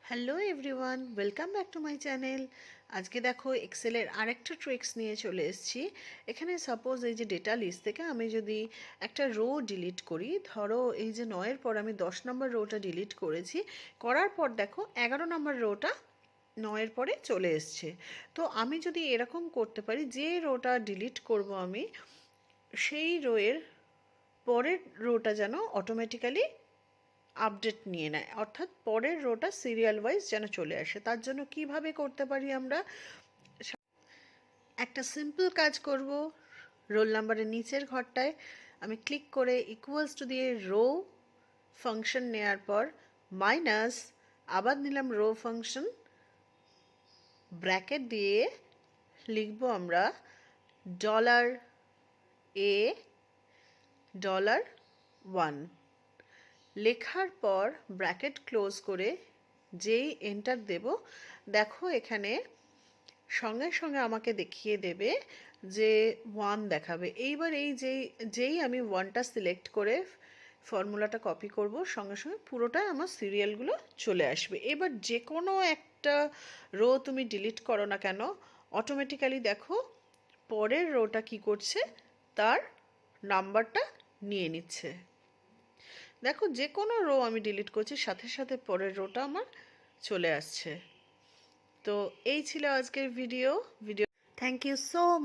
Hello everyone, welcome back to my channel. আজকে দেখো এক্সেলের আরেকটা ট্রিক্স নিয়ে চলে এসেছি। এখানে সাপোজ এই যে ডেটা লিস্ট থেকে আমি যদি একটা রো ডিলিট করি, ধরো এই যে 9-এর পর আমি 10 নম্বর রোটা ডিলিট করেছি, করার পর দেখো 11 নম্বর রোটা 9-এর পরে চলে এসছে। তো আমি যদি এরকম করতে পারি, যে রোটা ডিলিট করব আমি সেই রোয়ের পরের রোটা যেন অটোমেটিক্যালি আপডেট নিয়ে নেয়, অর্থাৎ পরের রোটা সিরিয়াল ওয়াইজ যেন চলে আসে। তার জন্য কিভাবে করতে পারি আমরা? একটা সিম্পল কাজ করব। রোল নাম্বারের নিচের ঘরটায় আমি ক্লিক করে ইকুয়ালস টু দিয়ে রো ফাংশন নেওয়ার পর মাইনাস আবার নিলাম রো ফাংশন, ব্র্যাকেট দিয়ে লিখব আমরা $A$1। লেখার পর ব্র্যাকেট ক্লোজ করে যেই এন্টার দেব, দেখো এখানে সঙ্গে সঙ্গে আমাকে দেখিয়ে দেবে যে 1 দেখাবে। এইবার যেই আমি 1টা সিলেক্ট করে ফর্মুলাটা কপি করব, সঙ্গে সঙ্গে পুরোটাই আমার সিরিয়ালগুলো চলে আসবে। এবার যে কোনো একটা রো তুমি ডিলিট করো না কেন, অটোমেটিক্যালি দেখো পরের রোটা কি করছে, তার নাম্বারটা নিয়ে নিচ্ছে। দেখো যে কোনো রো আমি ডিলিট করছি, সাথে সাথে পরের রোটা আমার চলে আসছে। তো এই ছিল আজকের video. Thank you so much.